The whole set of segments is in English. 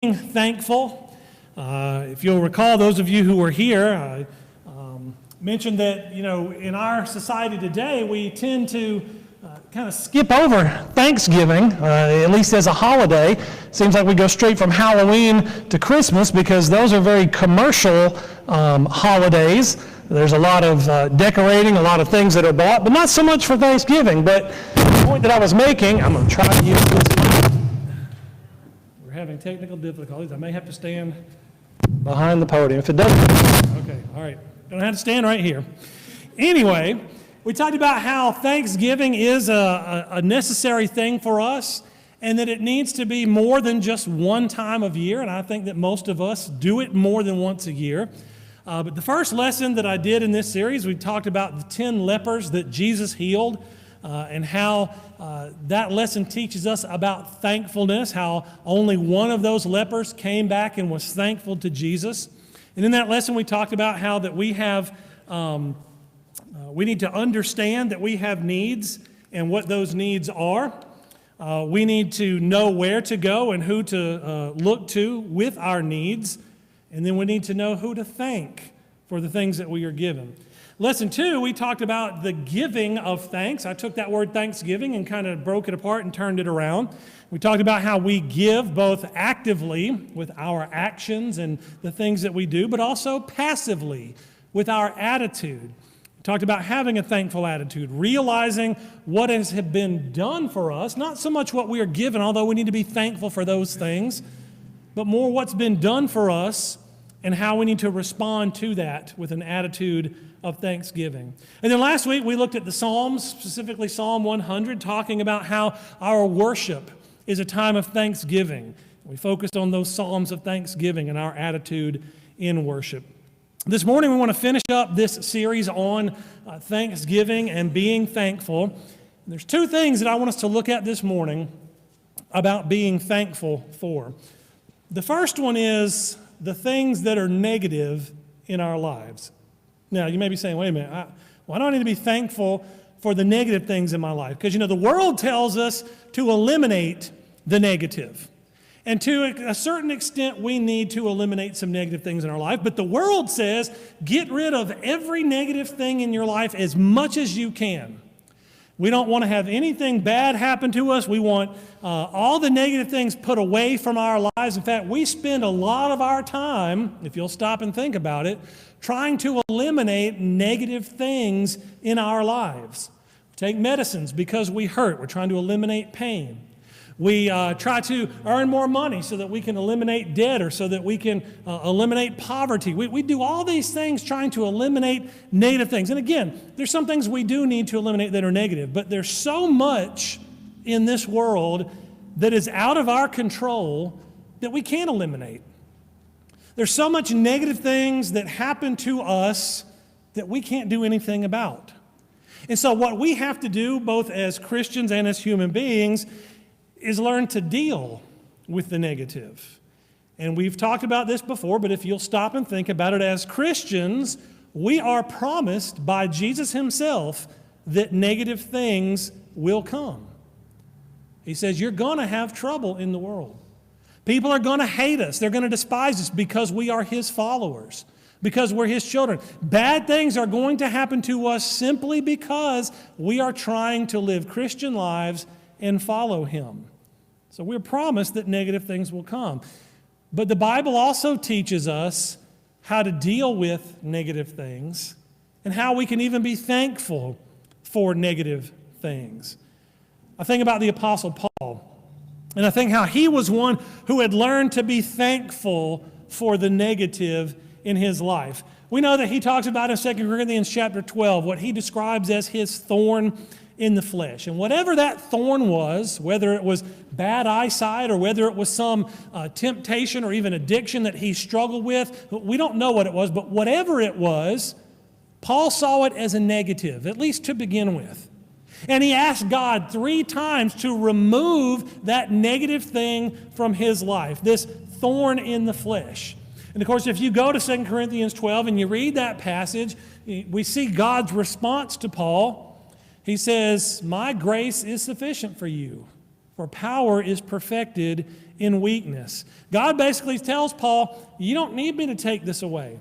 Thankful. If you'll recall, those of you who were here, I mentioned that, in our society today, we tend to kind of skip over Thanksgiving, at least as a holiday. Seems like we go straight from Halloween to Christmas because those are very commercial holidays. There's a lot of decorating, a lot of things that are bought, but not so much for Thanksgiving. But the point that I was making, I'm going to try to use this. We're having technical difficulties. I may have to stand behind the podium. If it doesn't, okay, all right. Don't have to stand right here. Anyway, we talked about how Thanksgiving is a necessary thing for us and that it needs to be more than just one time of year, and I think that most of us do it more than once a year. But the first lesson that I did in this series, we talked about the 10 lepers that Jesus healed and how that lesson teaches us about thankfulness, how only one of those lepers came back and was thankful to Jesus. And in that lesson, we talked about how that we have, we need to understand that we have needs and what those needs are. We need to know where to go and who to look to with our needs. And then we need to know who to thank for the things that we are given. Lesson 2, we talked about the giving of thanks. I took that word Thanksgiving and kind of broke it apart and turned it around. We talked about how we give both actively with our actions and the things that we do, but also passively with our attitude. We talked about having a thankful attitude, realizing what has been done for us, not so much what we are given, although we need to be thankful for those things, but more what's been done for us and how we need to respond to that with an attitude of thanksgiving. And then last week we looked at the Psalms, specifically Psalm 100, talking about how our worship is a time of thanksgiving. We focused on those Psalms of thanksgiving and our attitude in worship. This morning we want to finish up this series on Thanksgiving and being thankful. And there's two things that I want us to look at this morning about being thankful for. The first one is the things that are negative in our lives. Now, you may be saying, wait a minute, why do I need to be thankful for the negative things in my life? Because, the world tells us to eliminate the negative. And to a certain extent, we need to eliminate some negative things in our life. But the world says, get rid of every negative thing in your life as much as you can. We don't want to have anything bad happen to us. We want all the negative things put away from our lives. In fact, we spend a lot of our time, if you'll stop and think about it, trying to eliminate negative things in our lives. We take medicines because we hurt. We're trying to eliminate pain. We try to earn more money so that we can eliminate debt or so that we can eliminate poverty. We do all these things trying to eliminate negative things. And again, there's some things we do need to eliminate that are negative, but there's so much in this world that is out of our control that we can't eliminate. There's so much negative things that happen to us that we can't do anything about. And so what we have to do, both as Christians and as human beings, is learn to deal with the negative. And we've talked about this before, but if you'll stop and think about it, as Christians, we are promised by Jesus himself that negative things will come. He says, you're going to have trouble in the world. People are going to hate us. They're going to despise us because we are his followers, because we're his children. Bad things are going to happen to us simply because we are trying to live Christian lives and follow him. So we're promised that negative things will come. But the Bible also teaches us how to deal with negative things and how we can even be thankful for negative things. I think about the Apostle Paul, and I think how he was one who had learned to be thankful for the negative in his life. We know that he talks about in 2 Corinthians chapter 12 what he describes as his thorn in the flesh. And whatever that thorn was, whether it was bad eyesight or whether it was some temptation or even addiction that he struggled with, we don't know what it was, but whatever it was, Paul saw it as a negative, at least to begin with. And he asked God 3 times to remove that negative thing from his life, this thorn in the flesh. And of course, if you go to 2 Corinthians 12 and you read that passage, we see God's response to Paul. He says, my grace is sufficient for you, for power is perfected in weakness. God basically tells Paul, you don't need me to take this away.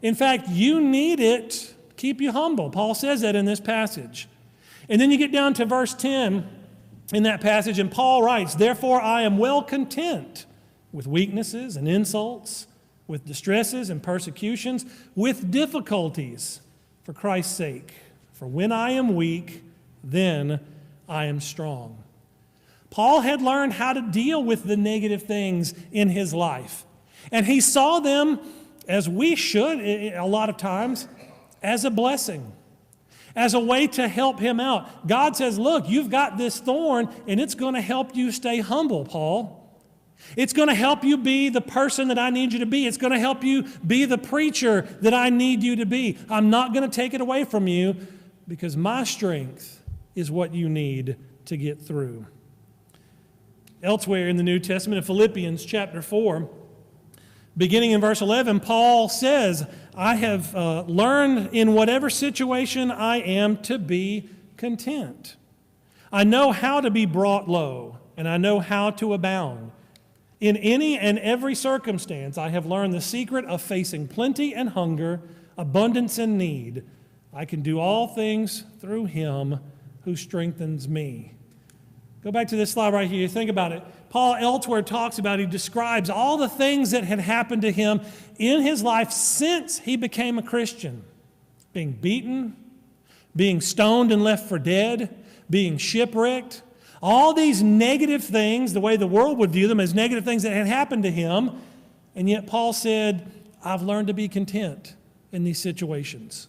In fact, you need it to keep you humble. Paul says that in this passage. And then you get down to verse 10 in that passage, and Paul writes, therefore I am well content with weaknesses and insults, with distresses and persecutions, with difficulties for Christ's sake. For when I am weak, then I am strong. Paul had learned how to deal with the negative things in his life. And he saw them, as we should a lot of times, as a blessing, as a way to help him out. God says, look, you've got this thorn, and it's going to help you stay humble, Paul. It's going to help you be the person that I need you to be. It's going to help you be the preacher that I need you to be. I'm not going to take it away from you because my strength is what you need to get through. Elsewhere in the New Testament, in Philippians chapter 4, beginning in verse 11, Paul says, I have learned in whatever situation I am to be content. I know how to be brought low, and I know how to abound. In any and every circumstance, I have learned the secret of facing plenty and hunger, abundance and need. I can do all things through him who strengthens me. Go back to this slide right here. Think about it. Paul elsewhere talks about, he describes all the things that had happened to him in his life since he became a Christian. Being beaten, being stoned and left for dead, being shipwrecked. All these negative things, the way the world would view them as negative things that had happened to him. And yet Paul said, I've learned to be content in these situations.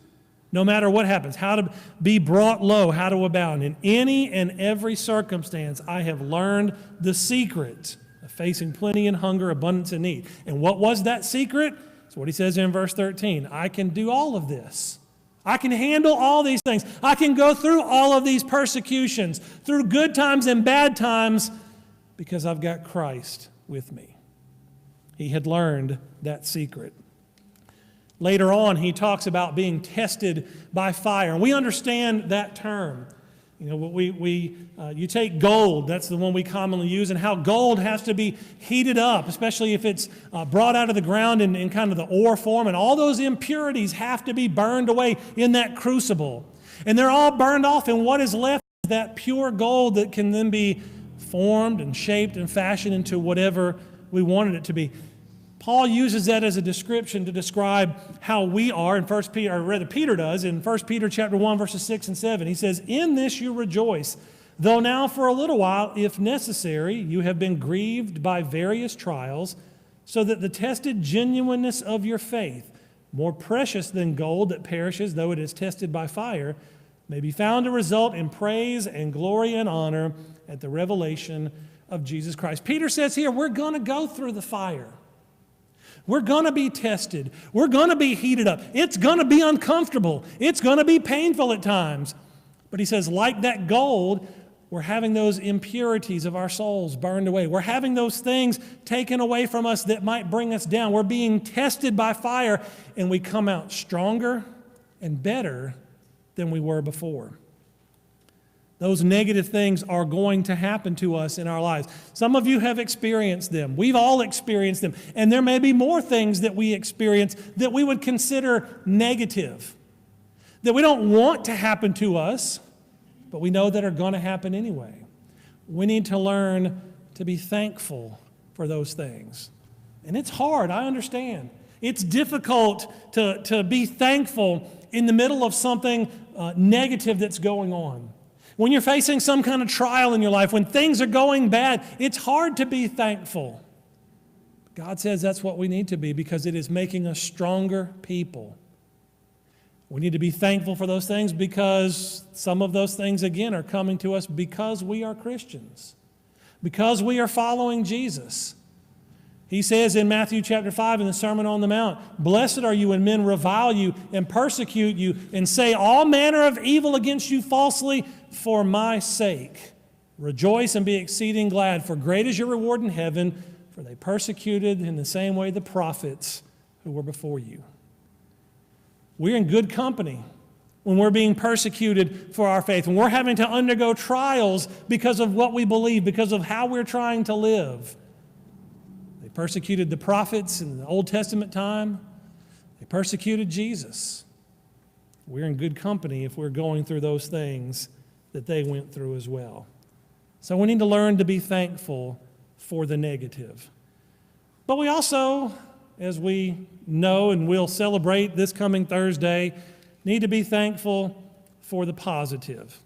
No matter what happens, how to be brought low, how to abound. In any and every circumstance, I have learned the secret of facing plenty and hunger, abundance and need. And what was that secret? It's what he says in verse 13. I can do all of this. I can handle all these things. I can go through all of these persecutions, through good times and bad times, because I've got Christ with me. He had learned that secret. Later on, he talks about being tested by fire. And we understand that term. You know, you take gold, that's the one we commonly use, and how gold has to be heated up, especially if it's brought out of the ground in kind of the ore form, and all those impurities have to be burned away in that crucible. And they're all burned off, and what is left is that pure gold that can then be formed and shaped and fashioned into whatever we wanted it to be. Paul uses that as a description to describe how we are in 1 Peter, or rather Peter does, in 1 Peter chapter 1, verses 6 and 7. He says, in this you rejoice, though now for a little while, if necessary, you have been grieved by various trials, so that the tested genuineness of your faith, more precious than gold that perishes, though it is tested by fire, may be found to result in praise and glory and honor at the revelation of Jesus Christ. Peter says here, we're going to go through the fire. We're going to be tested. We're going to be heated up. It's going to be uncomfortable. It's going to be painful at times. But he says, like that gold, we're having those impurities of our souls burned away. We're having those things taken away from us that might bring us down. We're being tested by fire, and we come out stronger and better than we were before. Those negative things are going to happen to us in our lives. Some of you have experienced them. We've all experienced them. And there may be more things that we experience that we would consider negative, that we don't want to happen to us, but we know that are going to happen anyway. We need to learn to be thankful for those things. And it's hard, I understand. It's difficult to be thankful in the middle of something negative that's going on. When you're facing some kind of trial in your life, when things are going bad, it's hard to be thankful. God says that's what we need to be because it is making us stronger people. We need to be thankful for those things because some of those things, again, are coming to us because we are Christians, because we are following Jesus. He says in Matthew chapter 5 in the Sermon on the Mount, blessed are you when men revile you and persecute you and say all manner of evil against you falsely for my sake. Rejoice and be exceeding glad, for great is your reward in heaven, for they persecuted in the same way the prophets who were before you. We're in good company when we're being persecuted for our faith, when we're having to undergo trials because of what we believe, because of how we're trying to live. They persecuted the prophets in the Old Testament time. They persecuted Jesus. We're in good company if we're going through those things that they went through as well. So we need to learn to be thankful for the negative. But we also, as we know and will celebrate this coming Thursday, need to be thankful for the positive.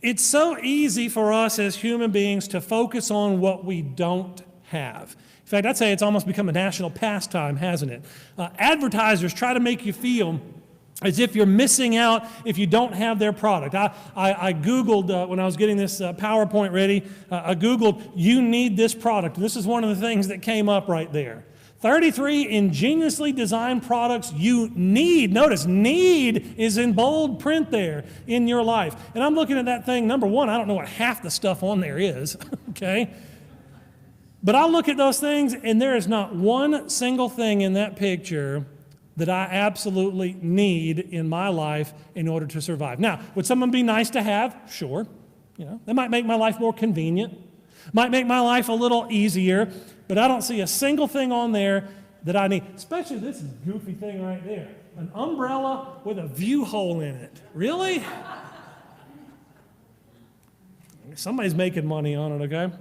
It's so easy for us as human beings to focus on what we don't have. In fact, I'd say it's almost become a national pastime, hasn't it? Advertisers try to make you feel as if you're missing out if you don't have their product. I Googled, when I was getting this PowerPoint ready, I Googled, you need this product. This is one of the things that came up right there. 33 ingeniously designed products you need. Notice, need is in bold print there in your life. And I'm looking at that thing. Number one, I don't know what half the stuff on there is, okay? But I look at those things, and there is not one single thing in that picture that I absolutely need in my life in order to survive. Now, would someone be nice to have? Sure. That might make my life more convenient, might make my life a little easier, but I don't see a single thing on there that I need, especially this goofy thing right there, an umbrella with a view hole in it. Really? Somebody's making money on it, okay?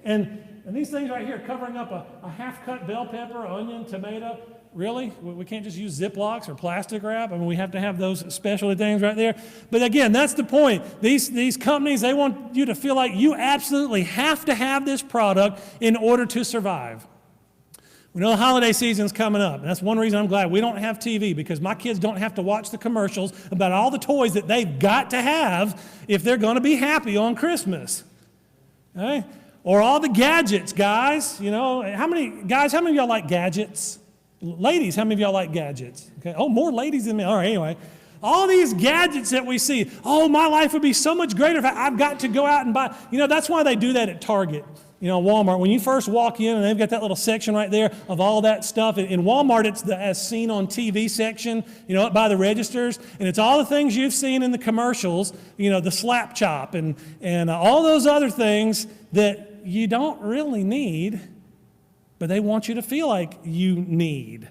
And these things right here, covering up a half-cut bell pepper, onion, tomato, really? We can't just use Ziplocs or plastic wrap? I mean, we have to have those specialty things right there. But again, that's the point. These companies, they want you to feel like you absolutely have to have this product in order to survive. We know the holiday season's coming up, and that's one reason I'm glad we don't have TV, because my kids don't have to watch the commercials about all the toys that they've got to have if they're going to be happy on Christmas. Okay? Or all the gadgets, guys. How many of y'all like gadgets? Ladies, how many of y'all like gadgets? Okay. Oh, more ladies than me. All right, anyway. All these gadgets that we see. Oh, my life would be so much greater if I've got to go out and buy. That's why they do that at Target, Walmart. When you first walk in and they've got that little section right there of all that stuff. In Walmart, it's the as seen on TV section, up by the registers. And it's all the things you've seen in the commercials, the slap chop and all those other things that you don't really need, but they want you to feel like you need.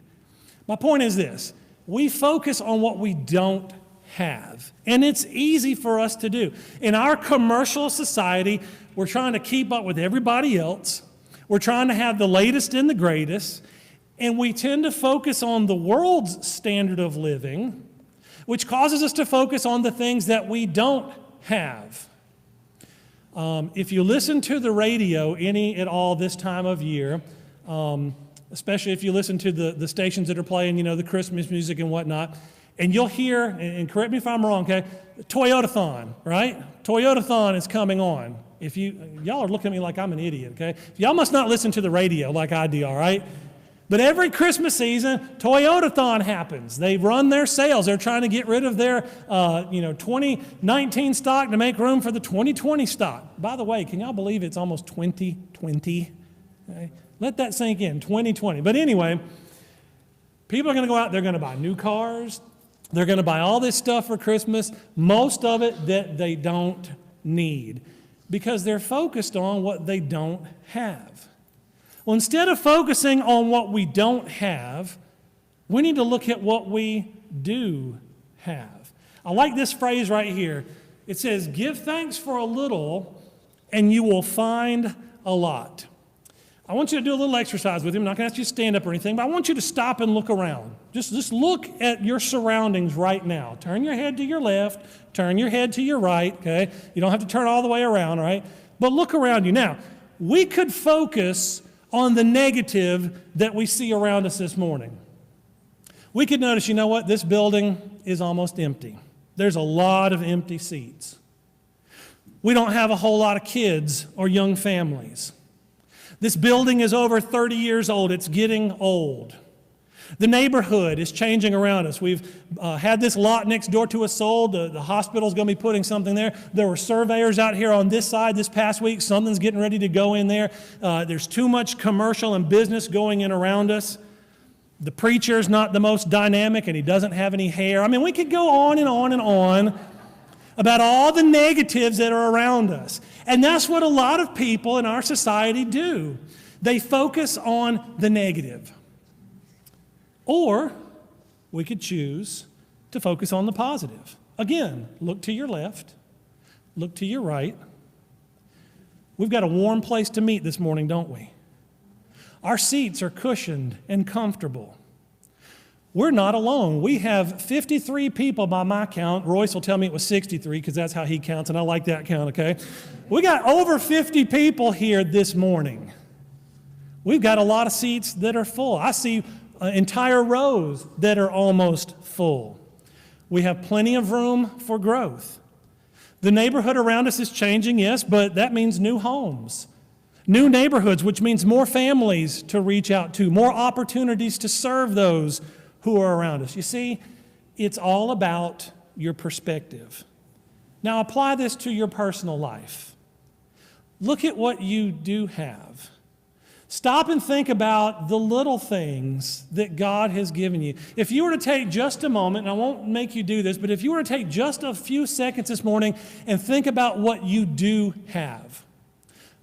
My point is this. We focus on what we don't have, and it's easy for us to do. In our commercial society, we're trying to keep up with everybody else. We're trying to have the latest and the greatest, and we tend to focus on the world's standard of living, which causes us to focus on the things that we don't have. If you listen to the radio any at all this time of year, especially if you listen to the stations that are playing, the Christmas music and whatnot, and you'll hear, and correct me if I'm wrong, okay, Toyotathon, right? Toyotathon is coming on. Y'all are looking at me like I'm an idiot, okay? Y'all must not listen to the radio like I do, all right? But every Christmas season, Toyotathon happens. They run their sales. They're trying to get rid of their 2019 stock to make room for the 2020 stock. By the way, can y'all believe it's almost 2020? Okay? Let that sink in, 2020. But anyway, people are going to go out, they're going to buy new cars, they're going to buy all this stuff for Christmas, most of it that they don't need, because they're focused on what they don't have. Well, instead of focusing on what we don't have, we need to look at what we do have. I like this phrase right here. It says, give thanks for a little, and you will find a lot. I want you to do a little exercise with him. I'm not going to ask you to stand up or anything, but I want you to stop and look around. Just look at your surroundings right now. Turn your head to your left. Turn your head to your right, okay? You don't have to turn all the way around, right? But look around you. Now, we could focus on the negative that we see around us this morning. We could notice, this building is almost empty. There's a lot of empty seats. We don't have a whole lot of kids or young families. This building is over 30 years old. It's getting old. The neighborhood is changing around us. We've had this lot next door to us sold. The hospital's going to be putting something there. There were surveyors out here on this side this past week. Something's getting ready to go in there. There's too much commercial and business going in around us. The preacher's not the most dynamic and he doesn't have any hair. I mean, we could go on and on and on about all the negatives that are around us. And that's what a lot of people in our society do. They focus on the negative. Or we could choose to focus on the positive. Again, look to your left, look to your right. We've got a warm place to meet this morning, don't we? Our seats are cushioned and comfortable. We're not alone. We have 53 people by my count. Royce will tell me it was 63 because that's how he counts, and I like that count, okay? We got over 50 people here this morning. We've got a lot of seats that are full. I see entire rows that are almost full. We have plenty of room for growth. The neighborhood around us is changing, yes, but that means new homes, new neighborhoods, which means more families to reach out to, more opportunities to serve those who are around us. You see, it's all about your perspective. Now apply this to your personal life. Look at what you do have. Stop and think about the little things that God has given you. If you were to take just a moment, and I won't make you do this, but if you were to take just a few seconds this morning and think about what you do have.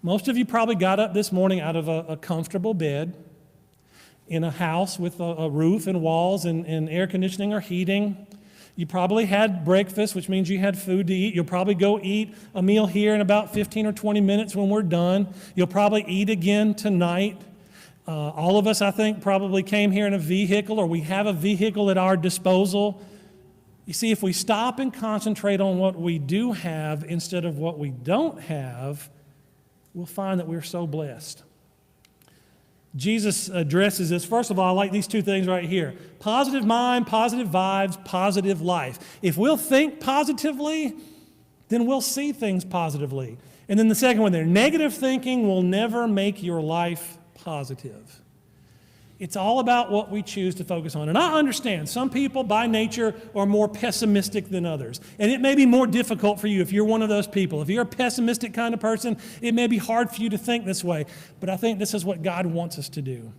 Most of you probably got up this morning out of a comfortable bed in a house with a roof and walls and air conditioning or heating. You probably had breakfast, which means you had food to eat. You'll probably go eat a meal here in about 15 or 20 minutes when we're done. You'll probably eat again tonight. All of us, I think, probably came here in a vehicle, or we have a vehicle at our disposal. You see, if we stop and concentrate on what we do have instead of what we don't have, we'll find that we're so blessed. Jesus addresses this. First of all, I like these two things right here. Positive mind, positive vibes, positive life. If we'll think positively, then we'll see things positively. And then the second one there, negative thinking will never make your life positive. It's all about what we choose to focus on. And I understand some people by nature are more pessimistic than others. And it may be more difficult for you if you're one of those people. If you're a pessimistic kind of person, it may be hard for you to think this way. But I think this is what God wants us to do.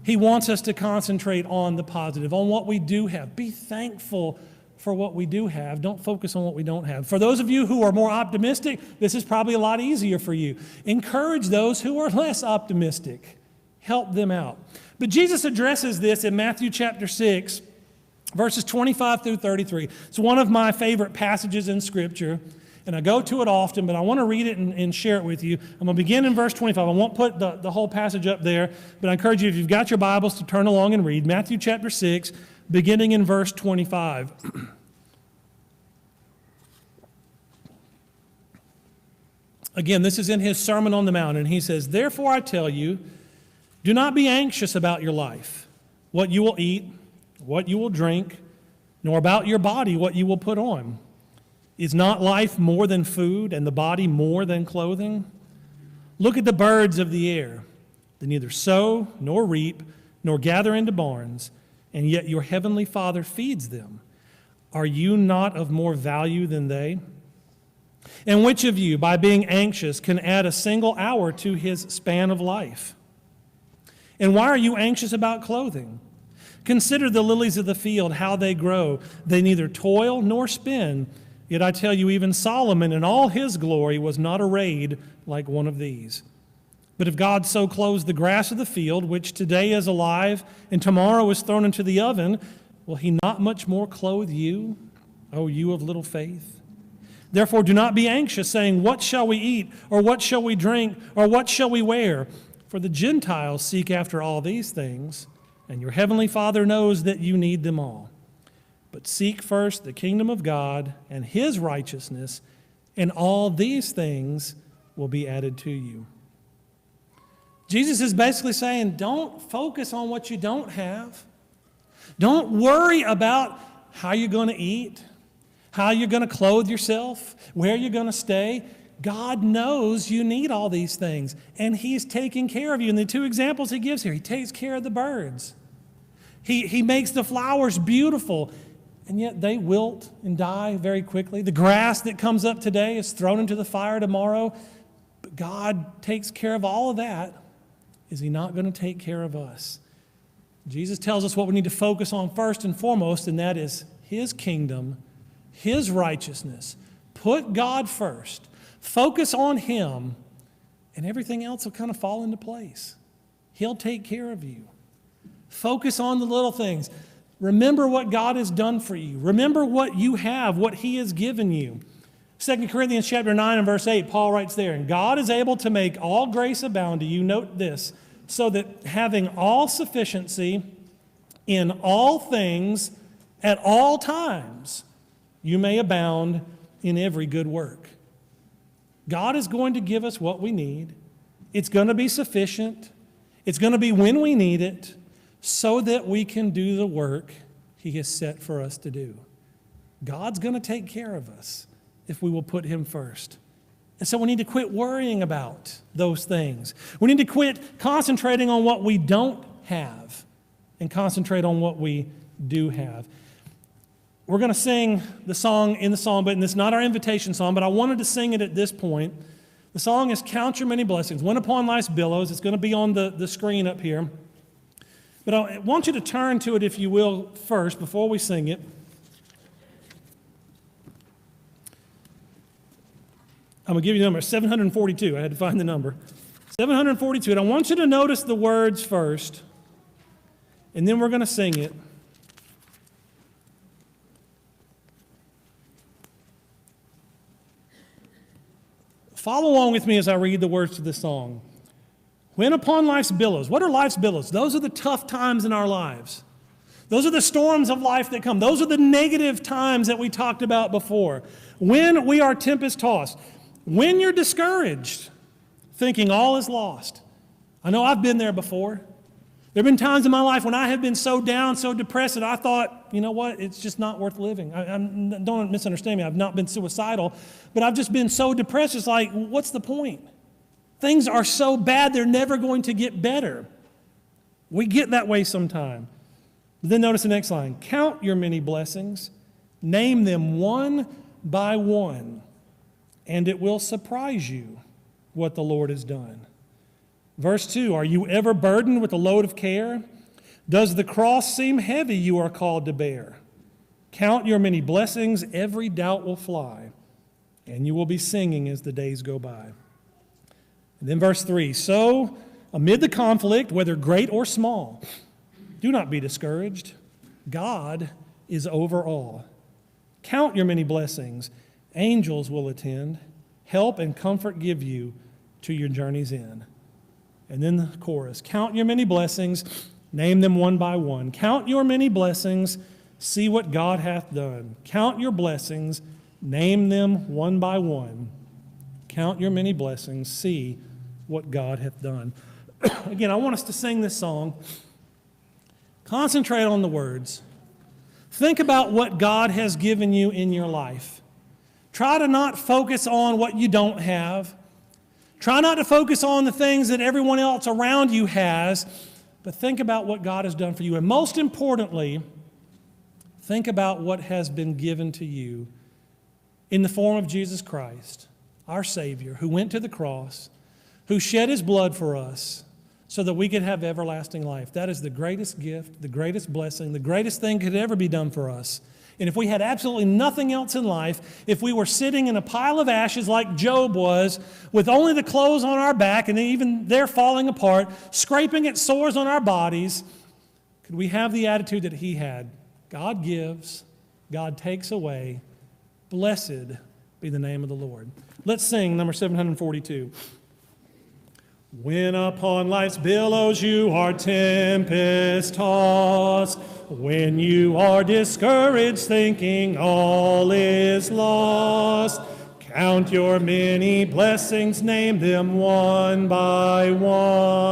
He wants us to concentrate on the positive, on what we do have. Be thankful for what we do have. Don't focus on what we don't have. For those of you who are more optimistic, this is probably a lot easier for you. Encourage those who are less optimistic. Help them out. But Jesus addresses this in Matthew chapter 6, verses 25 through 33. It's one of my favorite passages in Scripture, and I go to it often, but I want to read it and share it with you. I'm going to begin in verse 25. I won't put the whole passage up there, but I encourage you, if you've got your Bibles, to turn along and read Matthew chapter 6, beginning in verse 25. Again, this is in his Sermon on the Mount, and he says, "Therefore I tell you, do not be anxious about your life, what you will eat, what you will drink, nor about your body, what you will put on. Is not life more than food, and the body more than clothing? Look at the birds of the air. They neither sow, nor reap, nor gather into barns, and yet your heavenly Father feeds them. Are you not of more value than they? And which of you, by being anxious, can add a single hour to his span of life? And why are you anxious about clothing? Consider the lilies of the field, how they grow. They neither toil nor spin. Yet I tell you, even Solomon in all his glory was not arrayed like one of these. But if God so clothes the grass of the field, which today is alive and tomorrow is thrown into the oven, will he not much more clothe you, O you of little faith? Therefore do not be anxious, saying, what shall we eat, or what shall we drink, or what shall we wear? For the Gentiles seek after all these things, and your heavenly Father knows that you need them all. But seek first the kingdom of God and his righteousness, and all these things will be added to you." Jesus is basically saying, don't focus on what you don't have. Don't worry about how you're going to eat, how you're going to clothe yourself, where you're going to stay. God knows you need all these things, and he's taking care of you. And the two examples he gives here, he takes care of the birds. He makes the flowers beautiful, and yet they wilt and die very quickly. The grass that comes up today is thrown into the fire tomorrow, but God takes care of all of that. Is he not going to take care of us? Jesus tells us what we need to focus on first and foremost, and that is His kingdom, His righteousness. Put God first. Focus on Him, and everything else will kind of fall into place. He'll take care of you. Focus on the little things. Remember what God has done for you. Remember what you have, what He has given you. 2 Corinthians chapter 9 and verse 8, Paul writes there, "And God is able to make all grace abound to you," note this, "so that having all sufficiency in all things at all times, you may abound in every good work." God is going to give us what we need. It's going to be sufficient. It's going to be when we need it, so that we can do the work He has set for us to do. God's going to take care of us if we will put Him first. And so we need to quit worrying about those things. We need to quit concentrating on what we don't have and concentrate on what we do have. We're going to sing the song in the song, but it's not our invitation song, but I wanted to sing it at this point. The song is "Count Your Many Blessings." "When Upon Life's Billows." It's going to be on the screen up here. But I want you to turn to it, if you will, first, before we sing it. I'm going to give you the number, 742. I had to find the number. 742. And I want you to notice the words first, and then we're going to sing it. Follow along with me as I read the words to this song. When upon life's billows. What are life's billows? Those are the tough times in our lives. Those are the storms of life that come. Those are the negative times that we talked about before. When we are tempest-tossed. When you're discouraged, thinking all is lost. I know I've been there before. There have been times in my life when I have been so down, so depressed that I thought, you know what, it's just not worth living. Don't misunderstand me. I've not been suicidal, but I've just been so depressed. It's like, what's the point? Things are so bad, they're never going to get better. We get that way sometime. But then notice the next line. Count your many blessings. Name them one by one, and it will surprise you what the Lord has done. Verse 2, are you ever burdened with a load of care? Does the cross seem heavy you are called to bear? Count your many blessings, every doubt will fly, and you will be singing as the days go by. And then verse 3, so amid the conflict, whether great or small, do not be discouraged. God is over all. Count your many blessings. Angels will attend, help and comfort give you to your journey's end. And then the chorus, count your many blessings, name them one by one. Count your many blessings, see what God hath done. Count your blessings, name them one by one. Count your many blessings, see what God hath done. Again, I want us to sing this song. Concentrate on the words. Think about what God has given you in your life. Try to not focus on what you don't have. Try not to focus on the things that everyone else around you has, but think about what God has done for you. And most importantly, think about what has been given to you in the form of Jesus Christ, our Savior, who went to the cross, who shed His blood for us so that we could have everlasting life. That is the greatest gift, the greatest blessing, the greatest thing could ever be done for us. And if we had absolutely nothing else in life, if we were sitting in a pile of ashes like Job was, with only the clothes on our back and even they're falling apart, scraping at sores on our bodies, could we have the attitude that he had? God gives, God takes away. Blessed be the name of the Lord. Let's sing number 742. When upon life's billows you are tempest-tossed, when you are discouraged thinking all is lost, count your many blessings, name them one by one.